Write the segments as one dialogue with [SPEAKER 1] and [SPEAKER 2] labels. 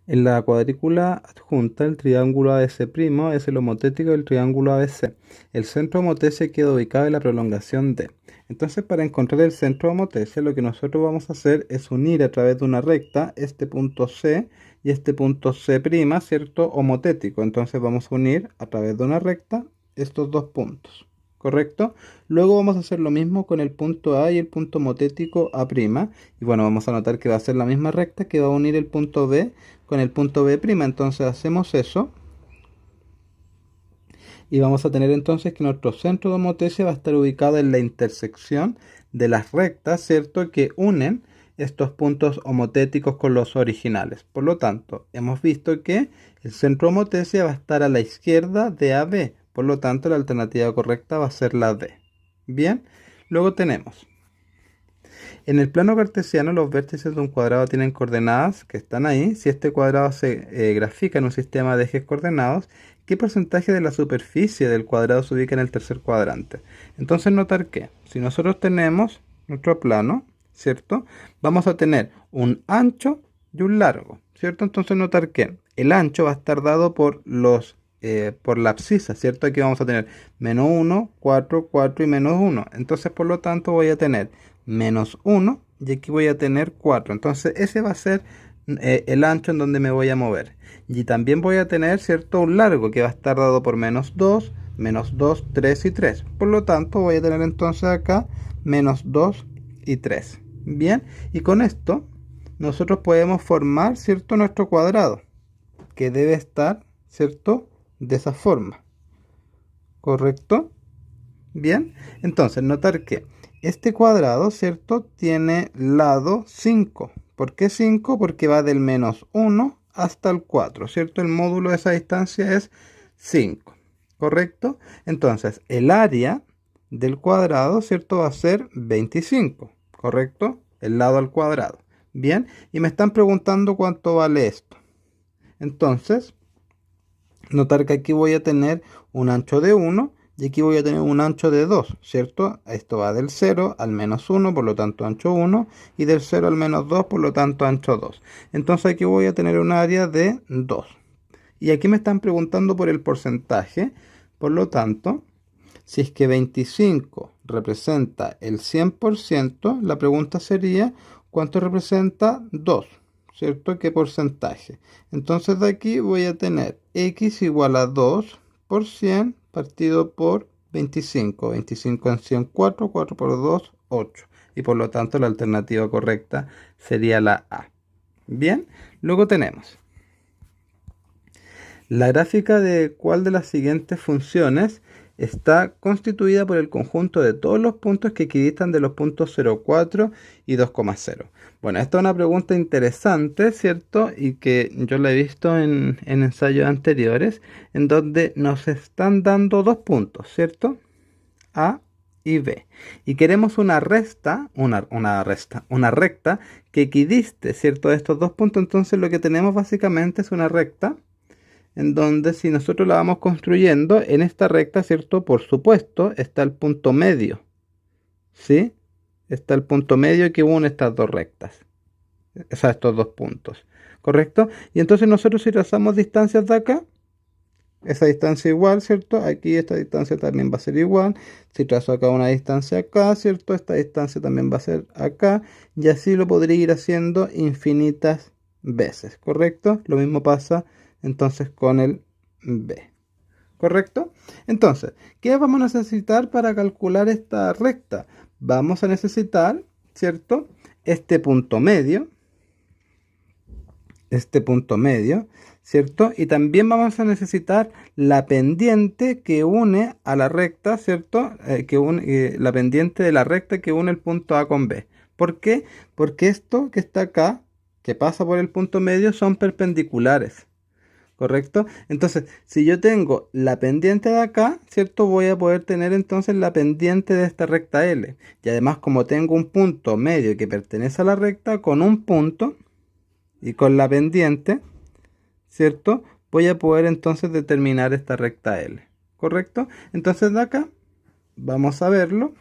[SPEAKER 1] En la cuadrícula adjunta, el triángulo ABC' es el homotético del triángulo ABC. El centro homotese queda ubicado en la prolongación D. Entonces, para encontrar el centro homotese, lo que nosotros vamos a hacer es unir a través de una recta este punto C y este punto C', ¿cierto? Homotético. Entonces vamos a unir a través de una recta estos dos puntos, ¿correcto? Luego vamos a hacer lo mismo con el punto A y el punto homotético A'. Y bueno, vamos a notar que va a ser la misma recta que va a unir el punto B con el punto B'. Entonces hacemos eso. Y vamos a tener entonces que nuestro centro de homotesia va a estar ubicado en la intersección de las rectas, ¿cierto? Que unen estos puntos homotéticos con los originales. Por lo tanto, hemos visto que el centro de homotesia va a estar a la izquierda de AB. Por lo tanto, la alternativa correcta va a ser la D. Bien, luego tenemos en el plano cartesiano, los vértices de un cuadrado tienen coordenadas que están ahí. Si este cuadrado se grafica en un sistema de ejes coordenados, ¿qué porcentaje de la superficie del cuadrado se ubica en el tercer cuadrante? Entonces, notar que si nosotros tenemos nuestro plano, ¿cierto? Vamos a tener un ancho y un largo, ¿cierto? Entonces, notar que el ancho va a estar dado por por la abscisa, ¿cierto? Aquí vamos a tener menos 1, 4, 4 y menos 1. Entonces, por lo tanto, voy a tener menos 1 y aquí voy a tener 4. Entonces ese va a ser el ancho en donde me voy a mover. Y también voy a tener, ¿cierto? Un largo que va a estar dado por menos 2, 3 y 3. Por lo tanto voy a tener entonces acá menos 2 y 3. Bien, y con esto nosotros podemos formar, ¿cierto? Nuestro cuadrado, que debe estar, ¿cierto? De esa forma. ¿Correcto? Bien, entonces notar que este cuadrado, ¿cierto? Tiene lado 5. ¿Por qué 5? Porque va del menos 1 hasta el 4, ¿cierto? El módulo de esa distancia es 5, ¿correcto? Entonces, el área del cuadrado, ¿cierto? Va a ser 25, ¿correcto? El lado al cuadrado. Bien, y me están preguntando cuánto vale esto. Entonces, notar que aquí voy a tener un ancho de 1 y aquí voy a tener un ancho de 2, ¿cierto? Esto va del 0 al menos 1, por lo tanto ancho 1, y del 0 al menos 2, por lo tanto ancho 2. Entonces aquí voy a tener un área de 2. Y aquí me están preguntando por el porcentaje, por lo tanto, si es que 25 representa el 100%, la pregunta sería, ¿cuánto representa 2? ¿Cierto? ¿Qué porcentaje? Entonces de aquí voy a tener x igual a 2 por 100 partido por 25. 25 en 100, 4, 4 por 2, 8. Y por lo tanto la alternativa correcta sería la A. Bien, luego tenemos la gráfica de cuál de las siguientes funciones está constituida por el conjunto de todos los puntos que equidistan de los puntos 0,4 y 2,0. Bueno, esta es una pregunta interesante, ¿cierto? Y que yo la he visto en ensayos anteriores, en donde nos están dando dos puntos, ¿cierto? A y B. Y queremos una recta que equidiste, ¿cierto? De estos dos puntos. Entonces lo que tenemos básicamente es una recta en donde si nosotros la vamos construyendo, en esta recta, ¿cierto? Por supuesto, está el punto medio, ¿sí? Está el punto medio que une estas dos rectas, o sea, estos dos puntos, ¿correcto? Y entonces nosotros si trazamos distancias de acá, esa distancia igual, ¿cierto? Aquí esta distancia también va a ser igual. Si trazo acá una distancia acá, ¿cierto? Esta distancia también va a ser acá. Y así lo podría ir haciendo infinitas veces, ¿correcto? Lo mismo pasa entonces con el B, ¿correcto? Entonces, ¿qué vamos a necesitar para calcular esta recta? Vamos a necesitar, ¿cierto? Este punto medio, ¿cierto? Y también vamos a necesitar la pendiente que une a la recta, ¿cierto? La pendiente de la recta que une el punto A con B. ¿Por qué? Porque esto que está acá, que pasa por el punto medio, son perpendiculares. ¿Correcto? Entonces, si yo tengo la pendiente de acá, ¿cierto? Voy a poder tener entonces la pendiente de esta recta L. Y además, como tengo un punto medio que pertenece a la recta, con un punto y con la pendiente, ¿cierto? Voy a poder entonces determinar esta recta L. ¿Correcto? Entonces de acá, vamos a verlo.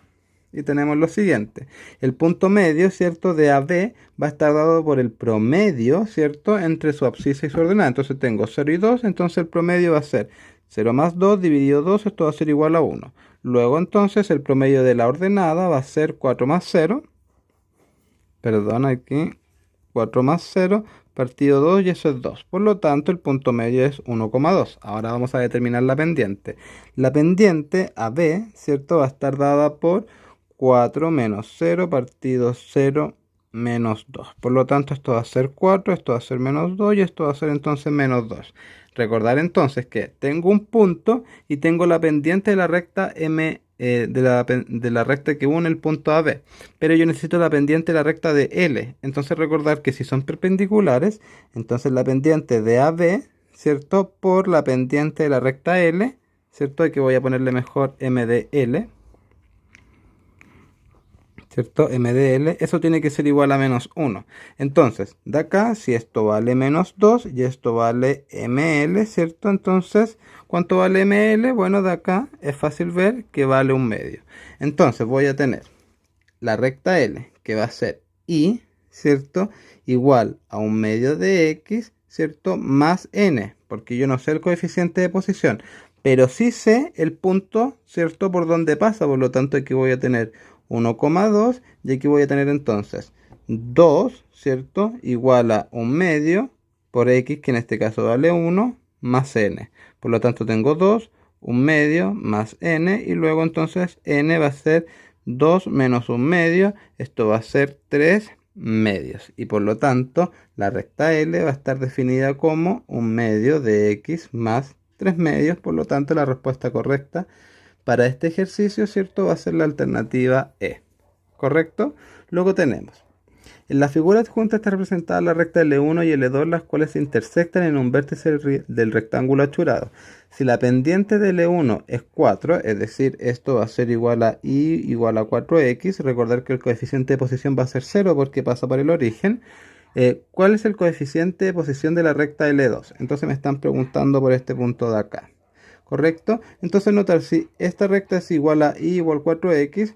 [SPEAKER 1] y tenemos lo siguiente. El punto medio, ¿cierto?, de AB va a estar dado por el promedio, ¿cierto?, entre su abscisa y su ordenada. Entonces tengo 0 y 2, entonces el promedio va a ser 0 más 2 dividido 2, esto va a ser igual a 1. Luego entonces el promedio de la ordenada va a ser 4 más 0, perdón, aquí 4 más 0 partido 2 y eso es 2. Por lo tanto, el punto medio es 1,2. Ahora vamos a determinar la pendiente. La pendiente AB, ¿cierto?, va a estar dada por 4 menos 0 partido 0 menos 2. Por lo tanto, esto va a ser 4, esto va a ser menos 2 y esto va a ser entonces menos 2. Recordar entonces que tengo un punto y tengo la pendiente de la recta M, de la recta que une el punto AB. Pero yo necesito la pendiente de la recta de L. Entonces recordar que si son perpendiculares, entonces la pendiente de AB, ¿cierto?, por la pendiente de la recta L, ¿cierto? Aquí voy a ponerle mejor M de L, ¿cierto? M de L, eso tiene que ser igual a menos 1. Entonces, de acá, si esto vale menos 2 y esto vale ML, ¿cierto? Entonces, ¿cuánto vale ML? Bueno, de acá es fácil ver que vale un medio. Entonces, voy a tener la recta L, que va a ser I, ¿cierto?, igual a un medio de X, ¿cierto?, más N, porque yo no sé el coeficiente de posición, pero sí sé el punto, ¿cierto?, por donde pasa. Por lo tanto, aquí voy a tener 1,2 y aquí voy a tener entonces 2, ¿cierto?, igual a un medio por X, que en este caso vale 1, más N. Por lo tanto, tengo 2, un medio más N, y luego entonces N va a ser 2 menos un medio, esto va a ser 3 medios. Y por lo tanto, la recta L va a estar definida como un medio de X más 3 medios. Por lo tanto, la respuesta correcta para este ejercicio, ¿cierto?, va a ser la alternativa E. ¿Correcto? Luego tenemos, en la figura adjunta está representada la recta L1 y L2, las cuales se intersectan en un vértice del rectángulo achurado. Si la pendiente de L1 es 4, es decir, esto va a ser igual a I igual a 4X, recordar que el coeficiente de posición va a ser 0 porque pasa por el origen. ¿Cuál es el coeficiente de posición de la recta L2? Entonces me están preguntando por este punto de acá. ¿Correcto? Entonces notar, si esta recta es igual a I igual 4X,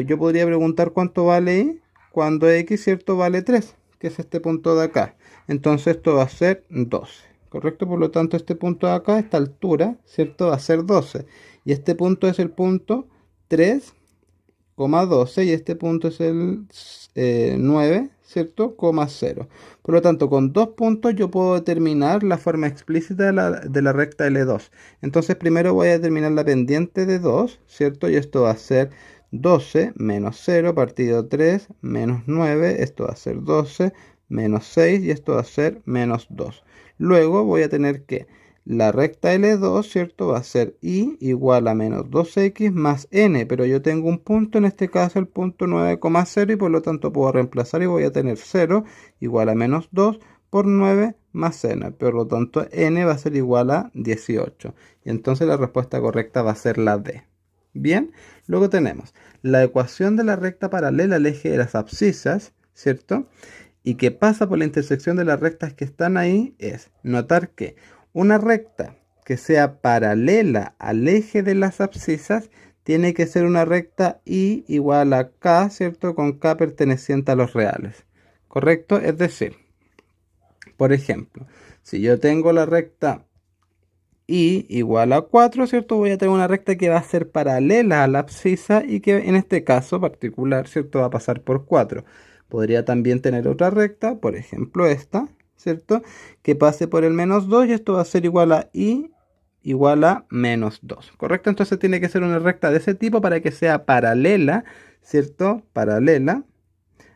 [SPEAKER 1] yo podría preguntar cuánto vale I cuando X, ¿cierto?, vale 3, que es este punto de acá. Entonces esto va a ser 12, ¿correcto? Por lo tanto, este punto de acá, esta altura, ¿cierto?, va a ser 12. Y este punto es el punto 3,12 y este punto es el 9, ¿cierto?, 0. Por lo tanto, con dos puntos yo puedo determinar la forma explícita de la recta L2. Entonces primero voy a determinar la pendiente de 2, ¿cierto? Y esto va a ser 12 menos 0 partido 3 menos 9, esto va a ser 12 menos 6 y esto va a ser menos 2. Luego voy a tener que la recta L2, ¿cierto?, va a ser I igual a menos 2X más N, pero yo tengo un punto, en este caso el punto 9,0, y por lo tanto puedo reemplazar y voy a tener 0 igual a menos 2 por 9 más N. Por lo tanto, N va a ser igual a 18. Y entonces la respuesta correcta va a ser la D. Bien, luego tenemos la ecuación de la recta paralela al eje de las abscisas, ¿cierto?, y que pasa por la intersección de las rectas que están ahí, es notar que una recta que sea paralela al eje de las abscisas tiene que ser una recta I igual a K, ¿cierto?, con K perteneciente a los reales. ¿Correcto? Es decir, por ejemplo, si yo tengo la recta I igual a 4, ¿cierto?, voy a tener una recta que va a ser paralela a la abscisa y que en este caso particular, ¿cierto?, va a pasar por 4. Podría también tener otra recta, por ejemplo esta, ¿cierto?, que pase por el menos 2 y esto va a ser igual a I igual a menos 2. ¿Correcto? Entonces tiene que ser una recta de ese tipo para que sea paralela, ¿cierto?, paralela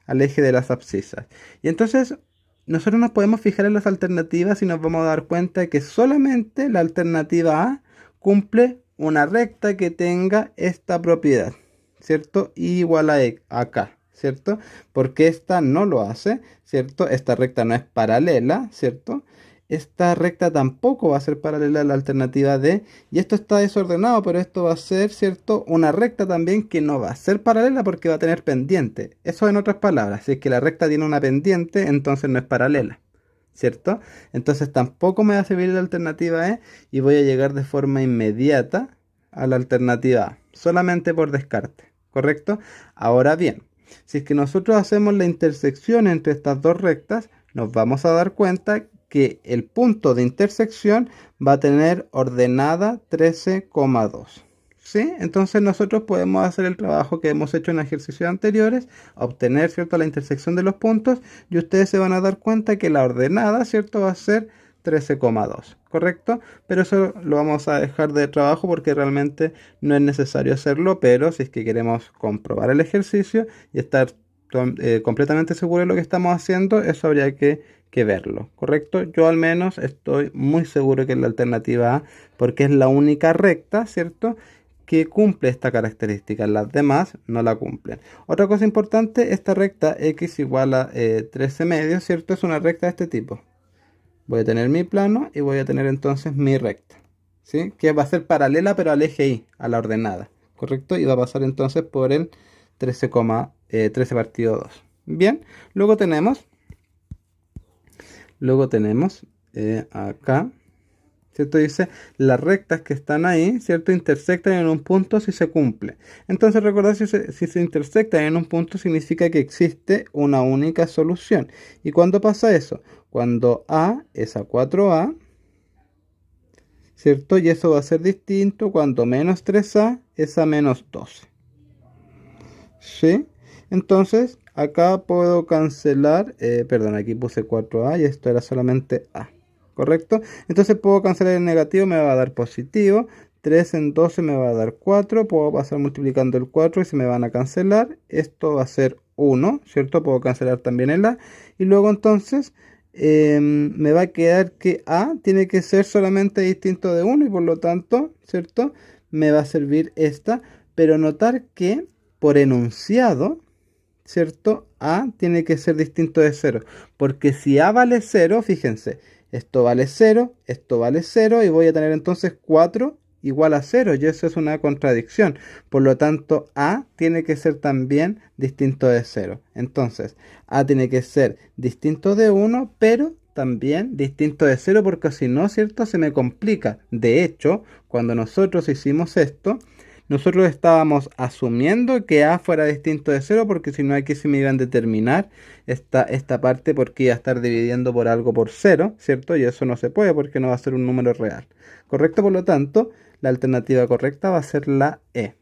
[SPEAKER 1] al eje de las abscisas. Y entonces nosotros nos podemos fijar en las alternativas y nos vamos a dar cuenta que solamente la alternativa A cumple una recta que tenga esta propiedad, ¿cierto? I igual a K, ¿cierto? Porque esta no lo hace, ¿cierto? Esta recta no es paralela, ¿cierto? Esta recta tampoco va a ser paralela a la alternativa D, y esto está desordenado, pero esto va a ser, ¿cierto?, una recta también que no va a ser paralela porque va a tener pendiente. Eso en otras palabras, si es que la recta tiene una pendiente, entonces no es paralela, ¿cierto? Entonces tampoco me va a servir la alternativa E y voy a llegar de forma inmediata a la alternativa A, solamente por descarte. ¿correcto? Ahora bien, si es que nosotros hacemos la intersección entre estas dos rectas, nos vamos a dar cuenta que el punto de intersección va a tener ordenada 13,2. ¿Sí? Entonces nosotros podemos hacer el trabajo que hemos hecho en ejercicios anteriores, obtener, ¿cierto?, la intersección de los puntos, y ustedes se van a dar cuenta que la ordenada, ¿cierto?, va a ser 13,2, ¿correcto? Pero eso lo vamos a dejar de trabajo porque realmente no es necesario hacerlo, pero si es que queremos comprobar el ejercicio y estar completamente seguro de lo que estamos haciendo, eso habría que verlo, ¿correcto? Yo al menos estoy muy seguro que es la alternativa A, porque es la única recta, ¿cierto?, que cumple esta característica. Las demás no la cumplen. Otra cosa importante, esta recta x igual a 13 medios, ¿cierto? Es una recta de este tipo. Voy a tener mi plano y voy a tener entonces mi recta, ¿sí? Que va a ser paralela pero al eje Y, a la ordenada, ¿correcto? Y va a pasar entonces por el 13 partido 2. Bien, luego tenemos acá, ¿cierto? Dice, las rectas que están ahí, ¿cierto?, intersectan en un punto si se cumple. Entonces, recordad, si se intersectan en un punto significa que existe una única solución. ¿Y cuándo pasa eso? Cuando A es a 4A, ¿cierto? Y eso va a ser distinto cuando menos 3A es a menos 12. ¿Sí? Entonces, acá puedo cancelar, perdón, aquí puse 4A y esto era solamente A. ¿Correcto? Entonces puedo cancelar el negativo, me va a dar positivo. 3 en 12 me va a dar 4. Puedo pasar multiplicando el 4 y se me van a cancelar. Esto va a ser 1, ¿cierto? Puedo cancelar también el A. Y luego entonces me va a quedar que A tiene que ser solamente distinto de 1 y por lo tanto, ¿cierto?, me va a servir esta. Pero notar que por enunciado, ¿cierto?, A tiene que ser distinto de 0. Porque si A vale 0, fíjense, esto vale 0, esto vale 0 y voy a tener entonces 4 igual a 0 y eso es una contradicción. Por lo tanto, A tiene que ser también distinto de 0. Entonces, A tiene que ser distinto de 1, pero también distinto de 0 porque si no, ¿cierto?, se me complica. De hecho, cuando nosotros hicimos esto, nosotros estábamos asumiendo que A fuera distinto de 0 porque si no aquí se me iban a determinar esta parte porque iba a estar dividiendo por algo por 0, ¿cierto? Y eso no se puede porque no va a ser un número real. ¿Correcto? Por lo tanto, la alternativa correcta va a ser la E.